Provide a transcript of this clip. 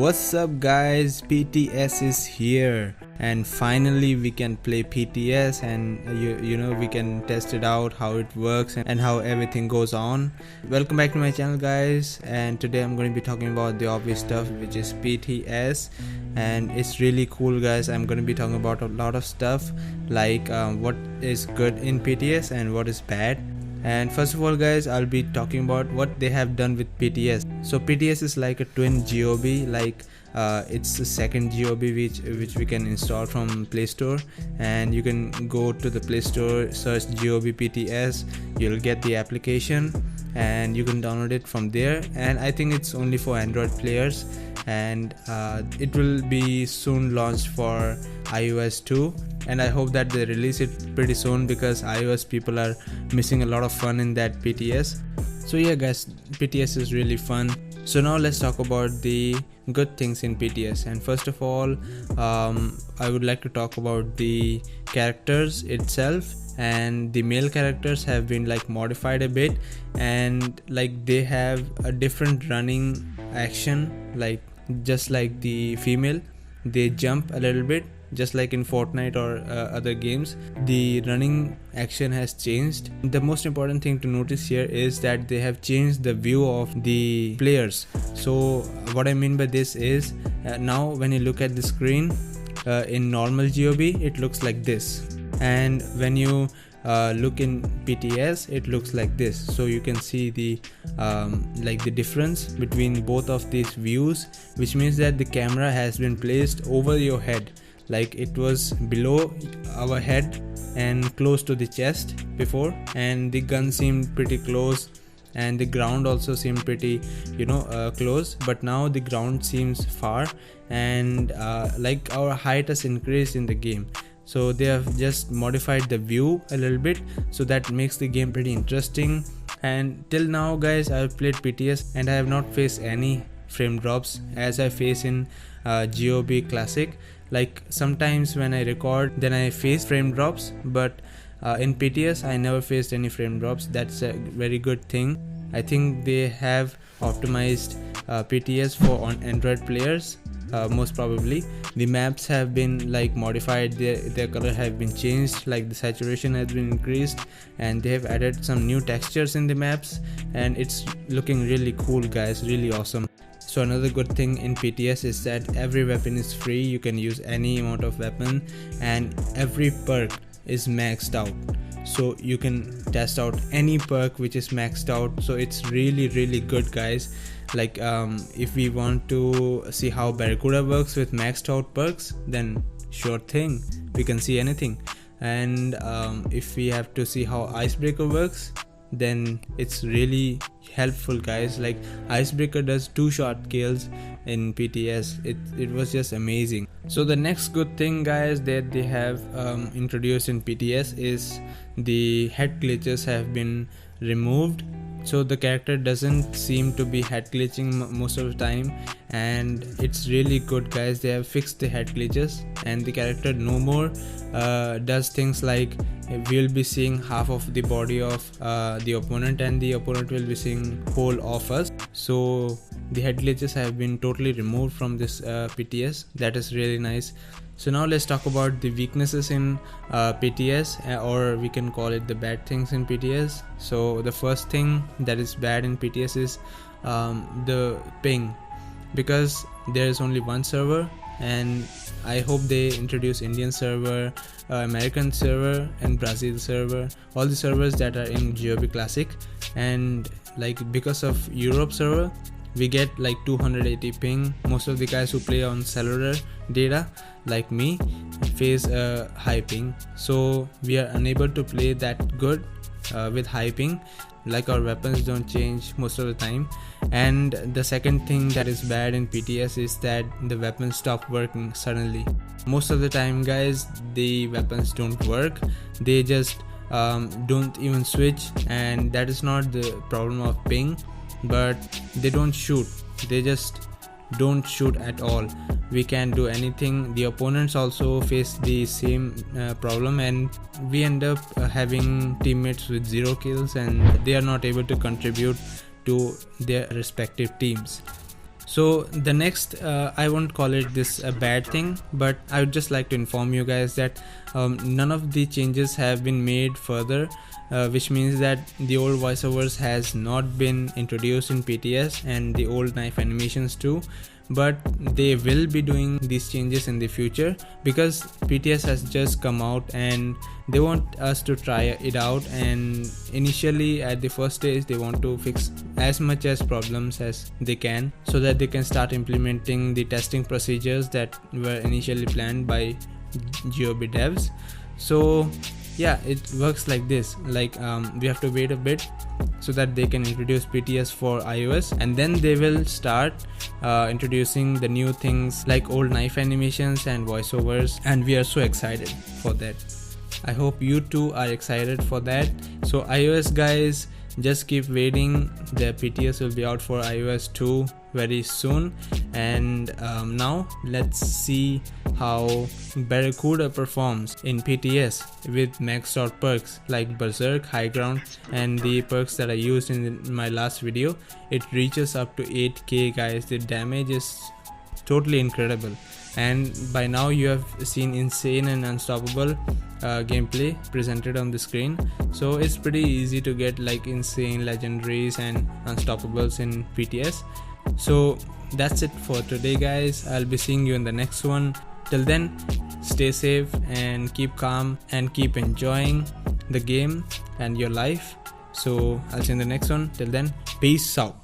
What's up guys, PTS is here and finally we can play PTS and you know we can test it out, how it works and how everything goes on. Welcome back to my channel guys, and today I'm going to be talking about the obvious stuff, which is PTS, and it's really cool guys. I'm going to be talking about a lot of stuff like what is good in PTS and what is bad. And first of all guys, I'll be talking about what they have done with PTS. So PTS is like a twin GOB, like it's the second GOB which we can install from Play Store, and you can go to the Play Store, search GOB PTS, you'll get the application and you can download it from there. And I think it's only for Android players, and it will be soon launched for iOS too, and I hope that they release it pretty soon because iOS people are missing a lot of fun in that PTS. So yeah guys, PTS is really fun. So now let's talk about the good things in PTS. And first of all, I would like to talk about the characters itself. And the male characters have been like modified a bit, and like they have a different running action, like just like the female, they jump a little bit just like in Fortnite or other games. The running action has changed. The most important thing to notice here is that they have changed the view of the players. So what I mean by this is now when you look at the screen in normal GOB, it looks like this, and when you look in PTS, it looks like this. So you can see the like the difference between both of these views, which means that the camera has been placed over your head, like it was below our head and close to the chest before, and the gun seemed pretty close and the ground also seemed pretty close, but now the ground seems far, and like our height has increased in the game. So they have just modified the view a little bit, so that makes the game pretty interesting. And till now guys, I have played PTS and I have not faced any frame drops as I face in GOB Classic. Like sometimes when I record, then I face frame drops, but in PTS I never faced any frame drops. That's a very good thing. I think they have optimized PTS for on Android players. Most probably the maps have been like modified, their color have been changed, like the saturation has been increased, and they have added some new textures in the maps, and it's looking really cool guys, really awesome. So another good thing in PTS is that every weapon is free. You can use any amount of weapon, and every perk is maxed out, so you can test out any perk which is maxed out. So it's really good guys. Like if we want to see how Barracuda works with maxed out perks, then sure thing, we can see anything. And if we have to see how Icebreaker works, then it's really helpful guys. Like Icebreaker does 2-shot kills in PTS. It was just amazing. So the next good thing guys that they have introduced in PTS is the head glitches have been removed. So the character doesn't seem to be head glitching most of the time, and it's really good guys. They have fixed the head glitches, and the character no more does things like we'll be seeing half of the body of the opponent, and the opponent will be seeing whole of us. So the head glitches have been totally removed from this PTS. That is really nice. So now let's talk about the weaknesses in PTS, or we can call it the bad things in PTS. So the first thing that is bad in PTS is the ping, because there is only one server, and I hope they introduce Indian server, American server and Brazil server, all the servers that are in GOB Classic. And like because of Europe server, we get like 280 ping. Most of the guys who play on cellular data like me face a high ping, so we are unable to play that good with high ping. Like our weapons don't change most of the time. And the second thing that is bad in PTS is that the weapons stop working suddenly. Most of the time guys, the weapons don't work, they just don't even switch, and that is not the problem of ping, but they don't shoot, they just don't shoot at all. We can't do anything. The opponents also face the same problem, and we end up having teammates with 0 kills, and they are not able to contribute to their respective teams. So the next, I won't call it this a bad thing, but I would just like to inform you guys that none of the changes have been made further, which means that the old voiceovers has not been introduced in PTS and the old knife animations too. But they will be doing these changes in the future because PTS has just come out and they want us to try it out, and initially at the first stage they want to fix as much as problems as they can so that they can start implementing the testing procedures that were initially planned by Gob devs. So yeah, it works like this, like we have to wait a bit so that they can introduce PTS for iOS, and then they will start introducing the new things like old knife animations and voiceovers, and we are so excited for that. I hope you too are excited for that. So iOS guys, just keep waiting, the PTS will be out for iOS 2 very soon. And now let's see how Barracuda performs in PTS with maxed out perks like Berserk, High Ground, and the perks that I used in my last video. It reaches up to 8k guys. The damage is totally incredible, and by now you have seen insane and unstoppable gameplay presented on the screen. So it's pretty easy to get like insane legendaries and unstoppables in PTS. So that's it for today guys. I'll be seeing you in the next one. Till then, stay safe and keep calm and keep enjoying the game and your life. So I'll see you in the next one. Till then, peace out.